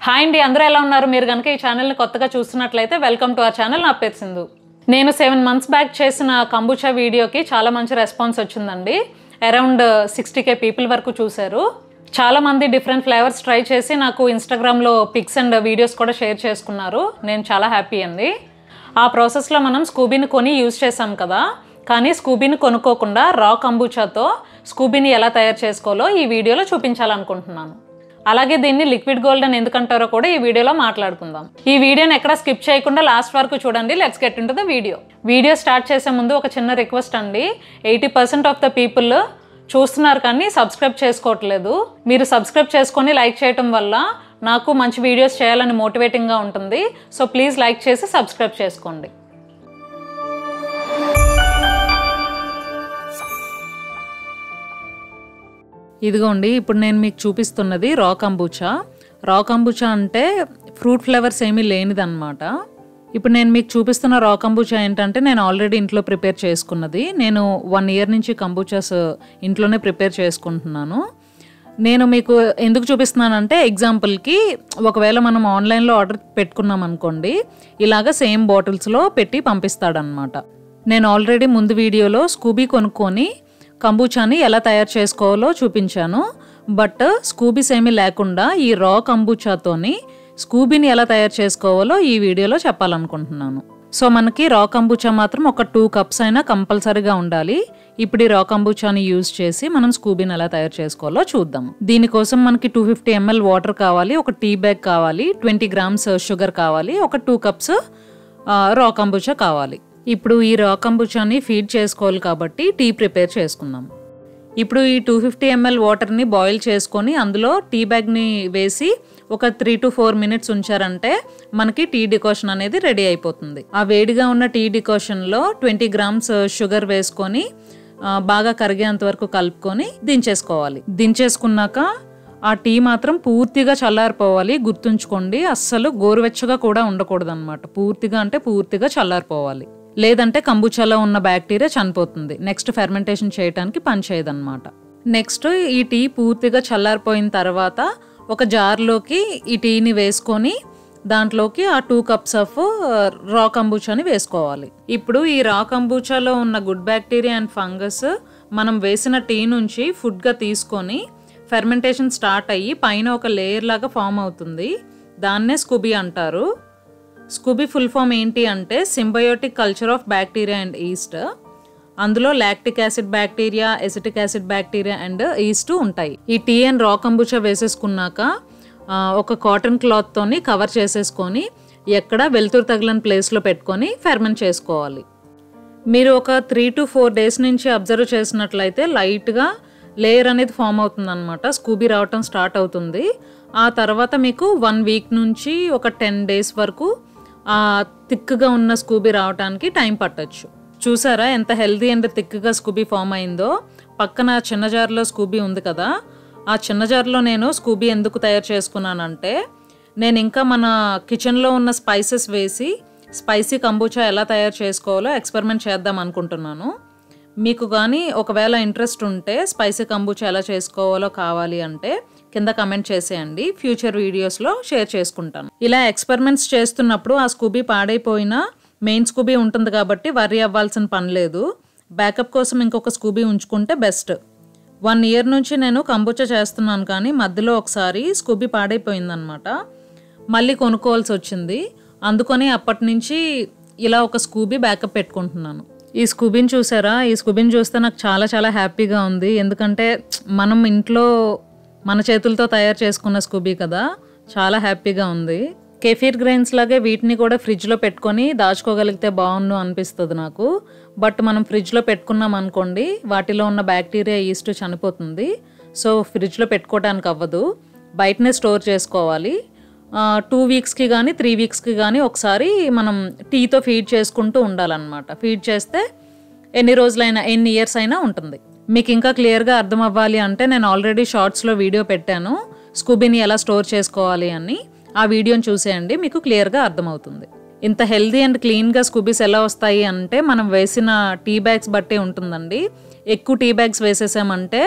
Hi అండి, అందరూ ఎలా ఉన్నారు? మీరు కనుక ఈ ఛానల్ని కొత్తగా చూస్తున్నట్లయితే వెల్కమ్ టు అవర్ ఛానల్. నా పేరు సింధు. నేను 7 months బ్యాక్ చేసిన కంబుచా వీడియోకి చాలా మంచి రెస్పాన్స్ వచ్చిందండి. అరౌండ్ 60K పీపుల్ వరకు చూశారు. చాలామంది డిఫరెంట్ ఫ్లేవర్స్ ట్రై చేసి నాకు ఇన్స్టాగ్రామ్లో పిక్స్ అండ్ వీడియోస్ కూడా షేర్ చేసుకున్నారు. నేను చాలా హ్యాపీ అండి. ఆ ప్రాసెస్లో మనం స్కూబీని కొని యూజ్ చేసాం కదా, కానీ స్కూబీని కొనుక్కోకుండా రా కంబుచాతో స్కూబీని ఎలా తయారు చేసుకోవాలో ఈ వీడియోలో చూపించాలనుకుంటున్నాను. అలాగే దీన్ని లిక్విడ్ గోల్డ్ అని ఎందుకంటారో కూడా ఈ వీడియోలో మాట్లాడుకుందాం. ఈ వీడియోని ఎక్కడ స్కిప్ చేయకుండా లాస్ట్ వరకు చూడండి. Let's get into the video start చేసే ముందు ఒక చిన్న రిక్వెస్ట్ అండి. 80% ఆఫ్ ద పీపుల్ చూస్తున్నారు కానీ సబ్స్క్రైబ్ చేసుకోవట్లేదు. మీరు సబ్స్క్రైబ్ చేసుకొని లైక్ చేయటం వల్ల నాకు మంచి వీడియోస్ చేయాలని మోటివేటింగ్గా ఉంటుంది. సో ప్లీజ్ లైక్ చేసి సబ్స్క్రైబ్ చేసుకోండి. ఇదిగోండి, ఇప్పుడు నేను మీకు చూపిస్తున్నది రా కంబుచా. రా కంబుచా అంటే ఫ్రూట్ ఫ్లేవర్స్ ఏమీ లేనిదన్నమాట. ఇప్పుడు నేను మీకు చూపిస్తున్న రా కంబుచా ఏంటంటే నేను ఆల్రెడీ ఇంట్లో ప్రిపేర్ చేసుకున్నది. నేను 1 year నుంచి కంబుచాస్ ఇంట్లోనే ప్రిపేర్ చేసుకుంటున్నాను. నేను మీకు ఎందుకు చూపిస్తున్నానంటే ఎగ్జాంపుల్కి ఒకవేళ మనం ఆన్లైన్లో ఆర్డర్ పెట్టుకున్నాం అనుకోండి, ఇలాగ సేమ్ బాటిల్స్లో పెట్టి పంపిస్తాడనమాట. నేను ఆల్రెడీ ముందు వీడియోలో స్కూబీ కొనుక్కొని కంబుచాని ఎలా తయారు చేసుకోవాలో చూపించాను. బట్ స్కూబీస్ ఏమీ లేకుండా ఈ రా కంబుచాతోని స్కూబీని ఎలా తయారు చేసుకోవాలో ఈ వీడియోలో చెప్పాలనుకుంటున్నాను. సో మనకి రా కంబుచా మాత్రం ఒక 2 cups అయినా కంపల్సరీగా ఉండాలి. ఇప్పుడు ఈ రా కంబుచాని యూజ్ చేసి మనం స్కూబీని ఎలా తయారు చేసుకోవాలో చూద్దాం. దీనికోసం మనకి 250 ml వాటర్ కావాలి, ఒక టీ బ్యాగ్ కావాలి, 20 grams షుగర్ కావాలి, ఒక 2 cups రా కంబుచా కావాలి. ఇప్పుడు ఈ రా కంబుచాని ఫీడ్ చేసుకోవాలి కాబట్టి టీ ప్రిపేర్ చేసుకుందాం. ఇప్పుడు ఈ 250 ml వాటర్ని బాయిల్ చేసుకొని అందులో టీ బ్యాగ్ని వేసి ఒక 3 to 4 minutes ఉంచారంటే మనకి టీ డికాషన్ అనేది రెడీ అయిపోతుంది. ఆ వేడిగా ఉన్న టీ డికాషన్లో 20 grams షుగర్ వేసుకొని బాగా కరిగేంత వరకు కలుపుకొని దించేసుకోవాలి. దించేసుకున్నాక ఆ టీ మాత్రం పూర్తిగా చల్లారిపోవాలి. గుర్తుంచుకోండి, అస్సలు గోరువెచ్చగా కూడా ఉండకూడదు అనమాట. పూర్తిగా అంటే పూర్తిగా చల్లారిపోవాలి, లేదంటే కంబుచాలో ఉన్న బ్యాక్టీరియా చనిపోతుంది. నెక్స్ట్ ఫెర్మెంటేషన్ చేయడానికి పని చేయదన్నమాట. నెక్స్ట్ ఈ టీ పూర్తిగా చల్లారిపోయిన తర్వాత ఒక జార్లోకి ఈ టీని వేసుకొని దాంట్లోకి ఆ 2 cups ఆఫ్ రా కంబుచాని వేసుకోవాలి. ఇప్పుడు ఈ రా కంబుచాలో ఉన్న గుడ్ బ్యాక్టీరియా అండ్ ఫంగస్ మనం వేసిన టీ నుంచి ఫుడ్గా తీసుకొని ఫెర్మెంటేషన్ స్టార్ట్ అయ్యి పైన ఒక లేయర్ లాగా ఫామ్ అవుతుంది. దాన్నే స్కూబీ అంటారు. స్కూబీ ఫుల్ ఫామ్ ఏంటి అంటే symbiotic culture of bacteria and yeast. అందులో lactic acid bacteria, acetic acid bacteria and yeast ఉంటాయి. ఈ టీ అండ్ రా కంబుచా వేసేసుకున్నాక ఒక కాటన్ క్లాత్తోని కవర్ చేసేసుకొని ఎక్కడ వెలుతురు తగిలిన ప్లేస్లో పెట్టుకొని ఫెర్మెంట్ చేసుకోవాలి. మీరు ఒక 3 to 4 days నుంచి అబ్జర్వ్ చేసినట్లయితే లైట్గా లేయర్ అనేది ఫామ్ అవుతుంది అనమాట. స్కూబీ రావటం స్టార్ట్ అవుతుంది. ఆ తర్వాత మీకు 1 week నుంచి ఒక 10 days వరకు థిక్గా ఉన్న స్కూబీ రావడానికి టైం పట్టచ్చు. చూసారా ఎంత హెల్దీ అండ్ థిక్గా స్కూబీ ఫామ్ అయిందో. పక్కన చిన్న జార్లో స్కూబీ ఉంది కదా, ఆ చిన్న జార్లో నేను స్కూబీ ఎందుకు తయారు చేసుకున్నానంటే నేను ఇంకా మన కిచెన్లో ఉన్న స్పైసెస్ వేసి స్పైసీ కంబుచా ఎలా తయారు చేసుకోవాలో ఎక్స్పెరిమెంట్ చేద్దాం అనుకుంటున్నాను. మీకు కానీ ఒకవేళ ఇంట్రెస్ట్ ఉంటే స్పైసీ కంబుచా ఎలా చేసుకోవాలో కావాలి అంటే కింద కమెంట్ చేసేయండి. ఫ్యూచర్ వీడియోస్లో షేర్ చేసుకుంటాను. ఇలా ఎక్స్పెరిమెంట్స్ చేస్తున్నప్పుడు ఆ స్కూబీ పాడైపోయినా మెయిన్ స్కూబీ ఉంటుంది కాబట్టి వర్రీ అవ్వాల్సిన పని లేదు. బ్యాకప్ కోసం ఇంకొక స్కూబీ ఉంచుకుంటే బెస్ట్. 1 year నుంచి నేను కంబుచా చేస్తున్నాను కానీ మధ్యలో ఒకసారి స్కూబీ పాడైపోయిందనమాట. మళ్ళీ కొనుక్కోవాల్సి వచ్చింది. అందుకని అప్పటి నుంచి ఇలా ఒక స్కూబీ బ్యాకప్ పెట్టుకుంటున్నాను. ఈ స్కూబీని చూసారా? ఈ స్కూబీని చూస్తే నాకు చాలా చాలా హ్యాపీగా ఉంది. ఎందుకంటే మనం ఇంట్లో మన చేతులతో తయారు చేసుకున్న స్కూబీ కదా, చాలా హ్యాపీగా ఉంది. కెఫీర్ గ్రైన్స్ లాగే వీటిని కూడా ఫ్రిడ్జ్లో పెట్టుకొని దాచుకోగలిగితే బాగుండు అనిపిస్తుంది నాకు. బట్ మనం ఫ్రిడ్జ్లో పెట్టుకున్నాం అనుకోండి, వాటిలో ఉన్న బ్యాక్టీరియా ఈస్ట్ చనిపోతుంది. సో ఫ్రిడ్జ్లో పెట్టుకోవడానికి అవ్వదు, బయటనే స్టోర్ చేసుకోవాలి. 2 weeksకి కానీ 3 weeksకి కానీ ఒకసారి మనం టీతో ఫీడ్ చేసుకుంటూ ఉండాలన్నమాట. ఫీడ్ చేస్తే ఎన్ని రోజులైనా ఎన్ని ఇయర్స్ అయినా ఉంటుంది. మీకు ఇంకా క్లియర్గా అర్థం అవ్వాలి అంటే నేను ఆల్రెడీ షార్ట్స్లో వీడియో పెట్టాను స్కూబీని ఎలా స్టోర్ చేసుకోవాలి అని. ఆ వీడియోని చూసేయండి, మీకు క్లియర్గా అర్థమవుతుంది. ఇంత హెల్దీ అండ్ క్లీన్గా స్కూబీస్ ఎలా వస్తాయి అంటే మనం వేసిన టీ బ్యాగ్స్ బట్టే ఉంటుందండి. ఎక్కువ టీ బ్యాగ్స్ వేసేసామంటే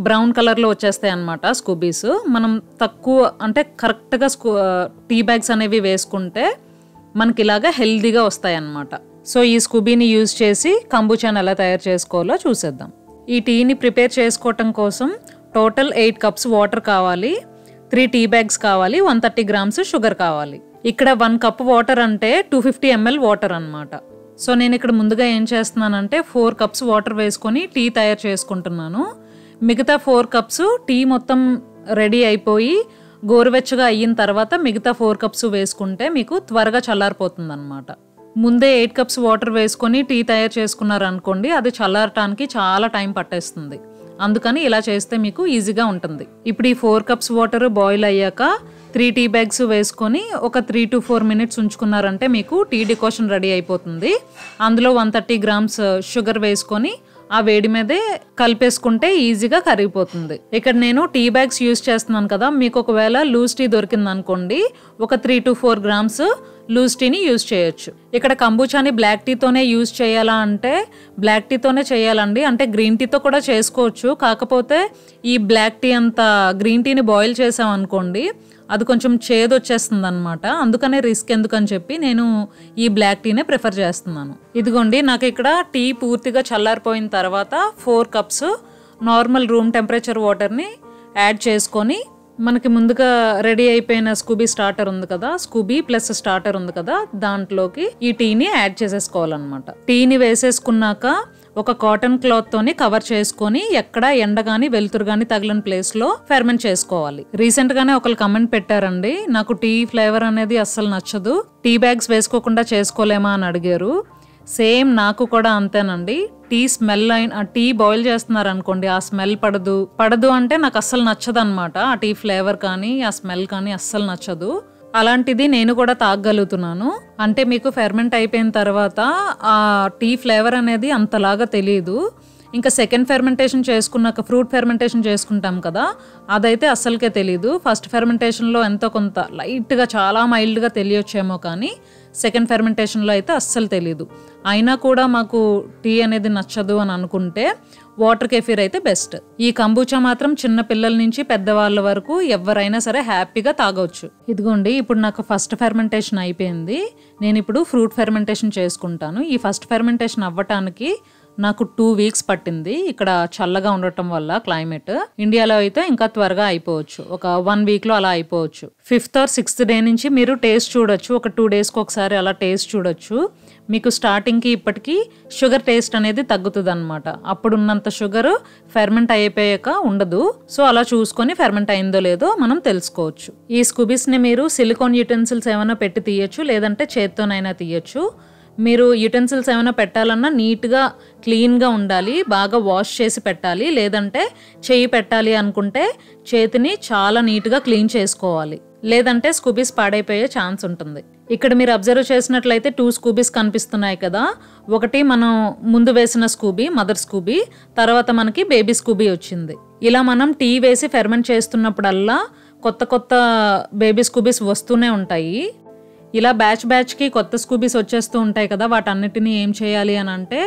బ్రౌన్ కలర్లో వచ్చేస్తాయి అన్నమాట స్కూబీస్. మనం తక్కువ అంటే కరెక్ట్గా టీ బ్యాగ్స్ అనేవి వేసుకుంటే మనకి ఇలాగా హెల్దీగా వస్తాయి అన్నమాట. సో ఈ స్కూబీని యూజ్ చేసి కంబుచాని ఎలా తయారు చేసుకోవాలో చూసేద్దాం. ఈ టీని ప్రిపేర్ చేసుకోవటం కోసం టోటల్ 8 కప్స్ వాటర్ కావాలి, 3 టీ బ్యాగ్స్ కావాలి, 130 గ్రామ్స్ షుగర్ కావాలి. ఇక్కడ 1 కప్ వాటర్ అంటే 250 ml వాటర్ అన్నమాట. సో నేను ఇక్కడ ముందుగా ఏం చేస్తున్నానంటే 4 కప్స్ వాటర్ వేసుకొని టీ తయారు చేసుకుంటున్నాను. మిగతా 4 కప్స్ టీ మొత్తం రెడీ అయిపోయి గోరువెచ్చగా అయిన తర్వాత మిగతా 4 కప్స్ వేసుకుంటే మీకు త్వరగా చల్లారిపోతుంది అనమాట. ముందే 8 కప్స్ వాటర్ వేసుకొని టీ తయారు చేసుకున్నారనుకోండి, అది చల్లారటానికి చాలా టైం పట్టేస్తుంది. అందుకని ఇలా చేస్తే మీకు ఈజీగా ఉంటుంది. ఇప్పుడు ఈ 4 కప్స్ వాటర్ బాయిల్ అయ్యాక 3 టీ బ్యాగ్స్ వేసుకొని ఒక 3 to 4 minutes ఉంచుకున్నారంటే మీకు టీ డికాషన్ రెడీ అయిపోతుంది. అందులో 130 గ్రామ్స్ షుగర్ వేసుకొని ఆ వేడి మీదే కలిపేసుకుంటే ఈజీగా కరిగిపోతుంది. ఇక్కడ నేను టీ బ్యాగ్స్ యూజ్ చేస్తున్నాను కదా, మీకు ఒకవేళ లూజ్ టీ దొరికింది అనుకోండి, ఒక 3 to 4 గ్రామ్స్ లూజ్ టీని యూజ్ చేయొచ్చు. ఇక్కడ కంబుచాని బ్లాక్ టీతోనే యూజ్ చేయాలా అంటే బ్లాక్ టీతోనే చేయాలండి. అంటే గ్రీన్ టీతో కూడా చేసుకోవచ్చు. కాకపోతే ఈ బ్లాక్ టీ అంత గ్రీన్ టీని బాయిల్ చేసాం అనుకోండి, అది కొంచెం చేదు వచ్చేస్తుంది అనమాట. అందుకనే రిస్క్ ఎందుకని చెప్పి నేను ఈ బ్లాక్ టీనే ప్రిఫర్ చేస్తున్నాను. ఇదిగోండి, నాకు ఇక్కడ టీ పూర్తిగా చల్లారిపోయిన తర్వాత 4 కప్స్ నార్మల్ రూమ్ టెంపరేచర్ వాటర్ని యాడ్ చేసుకొని మనకి ముందుగా రెడీ అయిపోయిన స్కూబీ స్టార్టర్ ఉంది కదా, స్కూబీ ప్లస్ స్టార్టర్ ఉంది కదా, దాంట్లోకి ఈ టీని యాడ్ చేసేసుకోవాలన్నమాట. టీని వేసేసుకున్నాక ఒక కాటన్ క్లాత్ తోని కవర్ చేసుకొని ఎక్కడ ఎండ గానీ వెలుతురు గానీ తగిలిన ప్లేస్ లో ఫెర్మెంట్ చేసుకోవాలి. రీసెంట్ గానే ఒకరు కమెంట్ పెట్టారండి, నాకు టీ ఫ్లేవర్ అనేది అస్సలు నచ్చదు, టీ బ్యాగ్స్ వేసుకోకుండా చేసుకోలేమా అని అడిగారు. సేమ్ నాకు కూడా అంతేనండి. టీ స్మెల్ టీ బాయిల్ చేస్తున్నారు అనుకోండి, ఆ స్మెల్ పడదు అంటే నాకు అస్సలు నచ్చదు అనమాట. ఆ టీ ఫ్లేవర్ కానీ ఆ స్మెల్ కానీ అస్సలు నచ్చదు. అలాంటిది నేను కూడా తాగగలుగుతున్నాను. అంటే మీకు ఫెర్మెంట్ అయిపోయిన తర్వాత ఆ టీ ఫ్లేవర్ అనేది అంతలాగా తెలియదు. ఇంకా సెకండ్ ఫెర్మెంటేషన్ చేసుకున్నాక ఫ్రూట్ ఫెర్మెంటేషన్ చేసుకుంటాం కదా, అదైతే అస్సలకే తెలీదు. ఫస్ట్ ఫెర్మెంటేషన్లో ఎంతో కొంత లైట్గా చాలా మైల్డ్గా తెలియొచ్చేమో, కానీ సెకండ్ ఫెర్మెంటేషన్లో అయితే అస్సలు తెలీదు. అయినా కూడా మాకు టీ అనేది నచ్చదు అని అనుకుంటే వాటర్ కెఫీర్ అయితే బెస్ట్. ఈ కంబూచా మాత్రం చిన్న పిల్లల నుంచి పెద్దవాళ్ళ వరకు ఎవరైనా సరే హ్యాపీగా తాగొచ్చు. ఇదిగోండి, ఇప్పుడు నాకు ఫస్ట్ ఫెర్మెంటేషన్ అయిపోయింది. నేను ఇప్పుడు ఫ్రూట్ ఫెర్మెంటేషన్ చేసుకుంటాను. ఈ ఫస్ట్ ఫెర్మెంటేషన్ అవ్వటానికి నాకు 2 weeks పట్టింది. ఇక్కడ చల్లగా ఉండటం వల్ల క్లైమేట్. ఇండియాలో అయితే ఇంకా త్వరగా అయిపోవచ్చు, ఒక 1 weekలో అలా అయిపోవచ్చు. 5th or 6th డే నుంచి మీరు టేస్ట్ చూడొచ్చు. ఒక 2 daysకి ఒకసారి అలా టేస్ట్ చూడొచ్చు. మీకు స్టార్టింగ్కి ఇప్పటికీ షుగర్ టేస్ట్ అనేది తగ్గుతుంది అనమాట. అప్పుడున్నంత షుగర్ ఫెర్మెంట్ అయిపోయాక ఉండదు. సో అలా చూసుకొని ఫెర్మెంట్ అయిందో లేదో మనం తెలుసుకోవచ్చు. ఈ స్కూబీస్ని మీరు సిలికాన్ యుటెన్సిల్స్ ఏమైనా పెట్టి తీయచ్చు, లేదంటే చేత్తోనైనా తీయచ్చు. మీరు యుటెన్సిల్స్ ఏమైనా పెట్టాలన్నా నీట్గా క్లీన్గా ఉండాలి, బాగా వాష్ చేసి పెట్టాలి. లేదంటే చేయి పెట్టాలి అనుకుంటే చేతిని చాలా నీట్గా క్లీన్ చేసుకోవాలి, లేదంటే స్కూబీస్ పాడైపోయే ఛాన్స్ ఉంటుంది. ఇక్కడ మీరు అబ్జర్వ్ చేసినట్లయితే 2 స్కూబీస్ కనిపిస్తున్నాయి కదా. ఒకటి మనం ముందు వేసిన స్కూబీ, మదర్ స్కూబీ, తర్వాత మనకి బేబీ స్కూబీ వచ్చింది. ఇలా మనం టీ వేసి ఫెర్మెంట్ చేస్తున్నప్పుడల్లా కొత్త కొత్త బేబీ స్కూబీస్ వస్తూనే ఉంటాయి. ఇలా బ్యాచ్కి కొత్త స్కూబీస్ వచ్చేస్తూ ఉంటాయి కదా. వాటన్నిటిని ఏం చేయాలి అని అంటే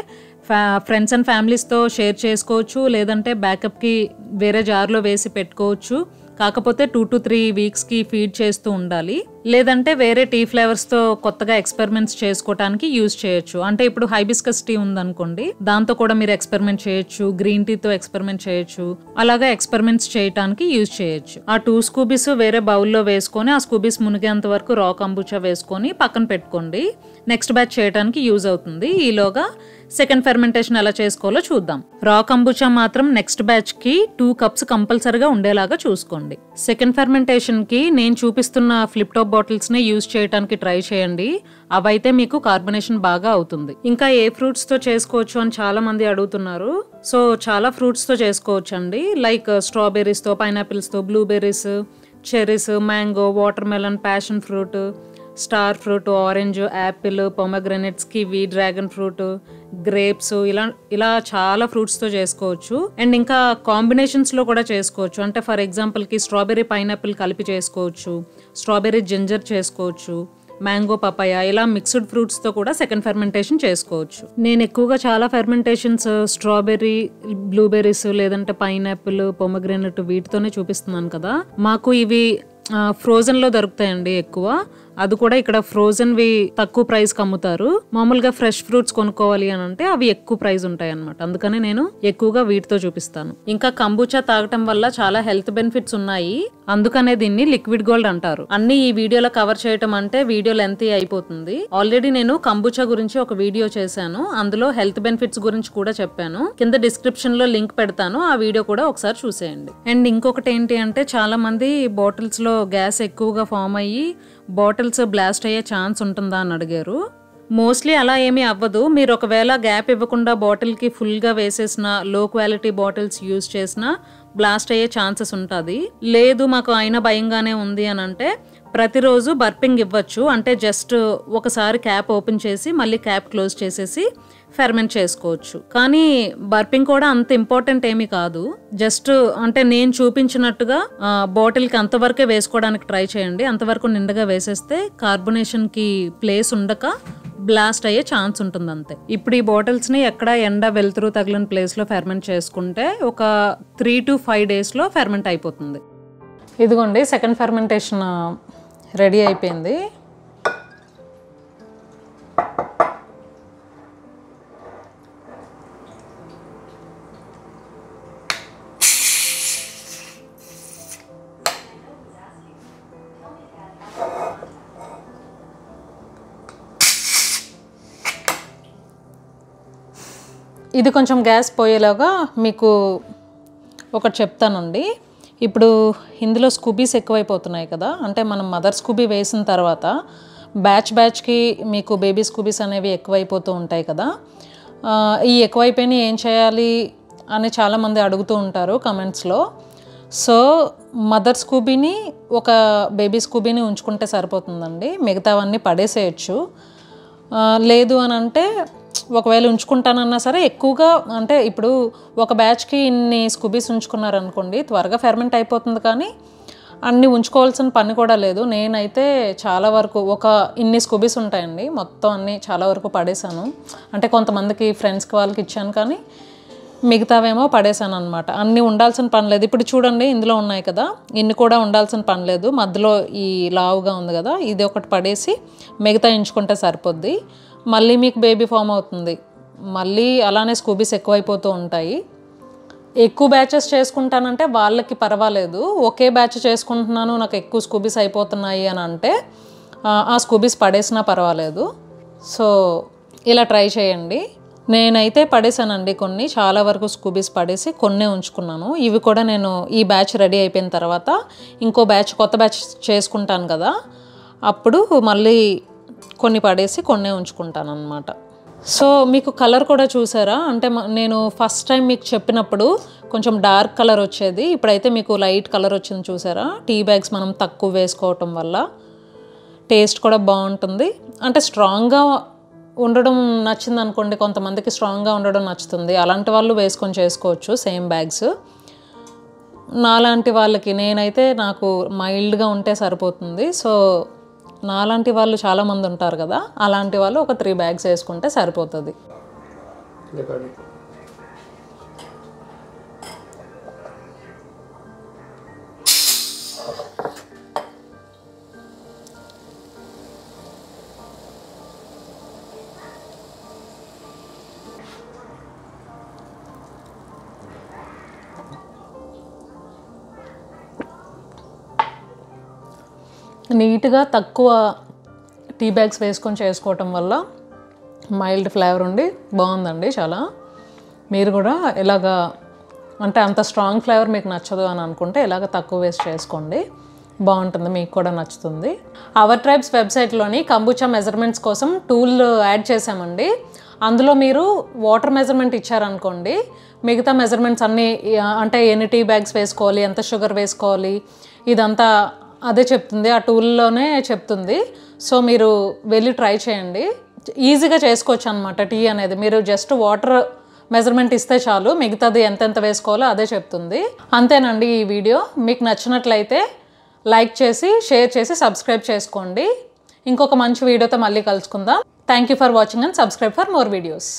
ఫ్రెండ్స్ అండ్ ఫ్యామిలీస్తో షేర్ చేసుకోవచ్చు, లేదంటే బ్యాకప్కి వేరే జార్లో వేసి పెట్టుకోవచ్చు. కాకపోతే 2 to 3 weeksకి ఫీడ్ చేస్తూ ఉండాలి. లేదంటే వేరే టీ ఫ్లేవర్స్తో కొత్తగా ఎక్స్పెరిమెంట్స్ చేసుకోవడానికి యూజ్ చేయొచ్చు. అంటే ఇప్పుడు హైబిస్కస్ టీ ఉందనుకోండి, దాంతో కూడా మీరు ఎక్స్పెరిమెంట్ చేయొచ్చు. గ్రీన్ టీతో ఎక్స్పెరిమెంట్ చేయొచ్చు. అలాగా ఎక్స్పెరిమెంట్స్ చేయడానికి యూజ్ చేయొచ్చు. ఆ 2 స్కూబీస్ వేరే బౌల్లో వేసుకొని ఆ స్కూబీస్ మునిగేంత వరకు రా కంబుచా వేసుకొని పక్కన పెట్టుకోండి. నెక్స్ట్ బ్యాచ్ చేయడానికి యూజ్ అవుతుంది. ఈలోగా సెకండ్ ఫెర్మెంటేషన్ ఎలా చేసుకోవాలో చూద్దాం. రా కంబుచా మాత్రం నెక్స్ట్ బ్యాచ్కి 2 cups కంపల్సరిగా ఉండేలాగా చూసుకోండి. సెకండ్ ఫెర్మెంటేషన్కి నేను చూపిస్తున్న ఫ్లిప్ టాప్ బాటిల్స్నే యూజ్ చేయడానికి ట్రై చేయండి. అవైతే మీకు కార్బనేషన్ బాగా అవుతుంది. ఇంకా ఏ ఫ్రూట్స్తో చేసుకోవచ్చు అని చాలా మంది అడుగుతున్నారు. సో చాలా ఫ్రూట్స్తో చేసుకోవచ్చు అండి. లైక్ స్ట్రాబెర్రీస్తో, పైనాపిల్స్తో, blueberries, cherries, mango, watermelon, passion fruit, star fruit, orange, apple, pomegranates, kiwi, dragon fruit, grapes, ఇలా చాలా ఫ్రూట్స్తో చేసుకోవచ్చు. అండ్ ఇంకా కాంబినేషన్స్లో కూడా చేసుకోవచ్చు. అంటే ఫర్ ఎగ్జాంపుల్కి స్ట్రాబెర్రీ పైనాపిల్ కలిపి చేసుకోవచ్చు, స్ట్రాబెర్రీ జింజర్ చేసుకోవచ్చు, మ్యాంగో, పపాయ ఇలా మిక్స్డ్ ఫ్రూట్స్తో కూడా సెకండ్ ఫెర్మెంటేషన్ చేసుకోవచ్చు. నేను ఎక్కువగా చాలా ఫెర్మెంటేషన్స్ స్ట్రాబెర్రీ, బ్లూబెర్రీస్ లేదంటే పైనాపిల్, పొమగ్రెనేట్ వీటితోనే చూపిస్తున్నాను కదా. మాకు ఇవి ఫ్రోజన్లో దొరుకుతాయండి ఎక్కువ. అది కూడా ఇక్కడ ఫ్రోజన్వి తక్కువ ప్రైస్కి అమ్ముతారు. మామూలుగా ఫ్రెష్ ఫ్రూట్స్ కొనుక్కోవాలి అని అంటే అవి ఎక్కువ ప్రైస్ ఉంటాయి అనమాట. అందుకనే నేను ఎక్కువగా వీటితో చూపిస్తాను. ఇంకా కంబూచా తాగటం వల్ల చాలా హెల్త్ బెనిఫిట్స్ ఉన్నాయి. అందుకనే దీన్ని లిక్విడ్ గోల్డ్ అంటారు. అన్ని ఈ వీడియోలో కవర్ చేయటం అంటే వీడియో లెంతీ అయిపోతుంది. ఆల్రెడీ నేను కంబూచా గురించి ఒక వీడియో చేశాను. అందులో హెల్త్ బెనిఫిట్స్ గురించి కూడా చెప్పాను. కింద డిస్క్రిప్షన్ లో లింక్ పెడతాను. ఆ వీడియో కూడా ఒకసారి చూసేయండి. అండ్ ఇంకొకటి ఏంటి అంటే చాలా మంది బాటిల్స్ లో గ్యాస్ ఎక్కువగా ఫామ్ అయ్యి బాటిల్స్ బ్లాస్ట్ అయ్యే ఛాన్స్ ఉంటుందా అని అడిగారు. మోస్ట్లీ అలా ఏమీ అవ్వదు. మీరు ఒకవేళ గ్యాప్ ఇవ్వకుండా బాటిల్కి ఫుల్గా వేసేసిన, లో క్వాలిటీ బాటిల్స్ యూజ్ చేసినా బ్లాస్ట్ అయ్యే ఛాన్సెస్ ఉంటుంది. లేదు మాకు అయినా భయంగానే ఉంది అని అంటే ప్రతిరోజు బర్పింగ్ ఇవ్వచ్చు. అంటే జస్ట్ ఒకసారి క్యాప్ ఓపెన్ చేసి మళ్ళీ క్యాప్ క్లోజ్ చేసేసి ఫెర్మెంట్ చేసుకోవచ్చు. కానీ బర్పింగ్ కూడా అంత ఇంపార్టెంట్ ఏమీ కాదు. జస్ట్ అంటే నేను చూపించినట్టుగా బాటిల్కి అంతవరకే వేసుకోవడానికి ట్రై చేయండి. అంతవరకు నిండుగా వేసేస్తే కార్బొనేషన్కి ప్లేస్ ఉండక బ్లాస్ట్ అయ్యే ఛాన్స్ ఉంటుంది అంతే. ఇప్పుడు ఈ బాటిల్స్ని ఎక్కడ ఎండ వెలుతురు తగిలిన ప్లేస్లో ఫెర్మెంట్ చేసుకుంటే ఒక 3 to 5 daysలో ఫెర్మెంట్ అయిపోతుంది. ఇదిగోండి సెకండ్ ఫెర్మెంటేషన్ రెడీ అయిపోయింది. ఇది కొంచెం గ్యాస్ పోయేలాగా మీకు ఒకటి చెప్తానండి. ఇప్పుడు ఇందులో స్కూబీస్ ఎక్కువైపోతున్నాయి కదా. అంటే మనం మదర్ స్కూబీ వేసిన తర్వాత బ్యాచ్కి మీకు బేబీ స్కూబీస్ అనేవి ఎక్కువైపోతూ ఉంటాయి కదా. ఈ ఎక్కువైపోయినాయి ఏం చేయాలి అని చాలామంది అడుగుతూ ఉంటారు కమెంట్స్లో. సో మదర్ స్కూబీని ఒక బేబీ స్కూబీని ఉంచుకుంటే సరిపోతుందండి. మిగతావన్నీ పడేసేయచ్చు. లేదు అని అంటే ఒకవేళ ఉంచుకుంటానన్నా సరే ఎక్కువగా, అంటే ఇప్పుడు ఒక బ్యాచ్కి ఇన్ని స్కూబీస్ ఉంచుకున్నారనుకోండి త్వరగా ఫెర్మెంట్ అయిపోతుంది. కానీ అన్నీ ఉంచుకోవాల్సిన పని కూడా లేదు. నేనైతే చాలా వరకు ఇన్ని స్కూబీస్ ఉంటాయండి, మొత్తం అన్నీ చాలా వరకు పడేశాను. అంటే కొంతమందికి ఫ్రెండ్స్కి వాళ్ళకి ఇచ్చాను, కానీ మిగతావేమో పడేశాను అనమాట. అన్నీ ఉండాల్సిన పని లేదు. ఇప్పుడు చూడండి ఇందులో ఉన్నాయి కదా, ఇన్ని కూడా ఉండాల్సిన పని లేదు. మధ్యలో ఈ లావుగా ఉంది కదా, ఇది ఒకటి పడేసి మిగతా ఎంచుకుంటే సరిపోద్ది. మళ్ళీ మీకు బేబీ ఫామ్ అవుతుంది. మళ్ళీ అలానే స్కూబీస్ ఎక్కువైపోతూ ఉంటాయి. ఎక్కువ బ్యాచెస్ చేసుకుంటానంటే వాళ్ళకి పర్వాలేదు. ఒకే బ్యాచ్ చేసుకుంటున్నాను నాకు ఎక్కువ స్కూబీస్ అయిపోతున్నాయి అని అంటే ఆ స్కూబీస్ పడేసినా పర్వాలేదు. సో ఇలా ట్రై చేయండి. నేనైతే పడేసానండి కొన్ని, చాలా వరకు స్కూబీస్ పడేసి కొన్నే ఉంచుకున్నాను. ఇవి కూడా నేను ఈ బ్యాచ్ రెడీ అయిపోయిన తర్వాత ఇంకో బ్యాచ్, కొత్త బ్యాచ్ చేసుకుంటాను కదా, అప్పుడు మళ్ళీ కొన్ని పడేసి కొన్నే ఉంచుకుంటాను అన్నమాట. సో మీకు కలర్ కూడా చూసారా, అంటే నేను ఫస్ట్ టైం మీకు చెప్పినప్పుడు కొంచెం డార్క్ కలర్ వచ్చేది, ఇప్పుడైతే మీకు లైట్ కలర్ వచ్చింది చూసారా. టీ బ్యాగ్స్ మనం తక్కువ వేసుకోవటం వల్ల టేస్ట్ కూడా బాగుంటుంది. అంటే స్ట్రాంగ్గా ఉండడం నచ్చింది అనుకోండి, కొంతమందికి స్ట్రాంగ్గా ఉండడం నచ్చుతుంది. అలాంటి వాళ్ళు వేసుకొని చేసుకోవచ్చు సేమ్ బ్యాగ్స్. నాలాంటి వాళ్ళకి నాకు మైల్డ్గా ఉంటే సరిపోతుంది. సో నాలాంటి వాళ్ళు చాలామంది ఉంటారు కదా, అలాంటి వాళ్ళు ఒక 3 bags వేసుకుంటే సరిపోతుంది. నీట్గా తక్కువ టీ బ్యాగ్స్ వేసుకొని చేసుకోవటం వల్ల మైల్డ్ ఫ్లేవర్ ఉండి బాగుందండి చాలా. మీరు కూడా ఇలాగా, అంటే అంత స్ట్రాంగ్ ఫ్లేవర్ మీకు నచ్చదు అని అనుకుంటే ఇలాగ తక్కువ వేస్ట్ చేసుకోండి, బాగుంటుంది, మీకు కూడా నచ్చుతుంది. అవర్ ట్రైబ్స్ వెబ్సైట్లోని కంబూచా మెజర్మెంట్స్ కోసం టూల్ యాడ్ చేసామండి. అందులో మీరు వాటర్ మెజర్మెంట్ ఇచ్చారనుకోండి, మిగతా మెజర్మెంట్స్ అన్నీ, అంటే ఎన్ని టీ బ్యాగ్స్ వేసుకోవాలి, ఎంత షుగర్ వేసుకోవాలి, ఇదంతా అదే చెప్తుంది, ఆ టూల్లోనే చెప్తుంది. సో మీరు వెళ్ళి ట్రై చేయండి, ఈజీగా చేసుకోవచ్చు అనమాట. టీ అనేది మీరు జస్ట్ వాటర్ మెజర్మెంట్ ఇస్తే చాలు, మిగతాది ఎంతెంత వేసుకోవాలో అదే చెప్తుంది. అంతేనండి ఈ వీడియో. మీకు నచ్చినట్లయితే లైక్ చేసి, షేర్ చేసి, సబ్స్క్రైబ్ చేసుకోండి. ఇంకొక మంచి వీడియోతో మళ్ళీ కలుసుకుందాం. Thank you for watching and subscribe for more videos.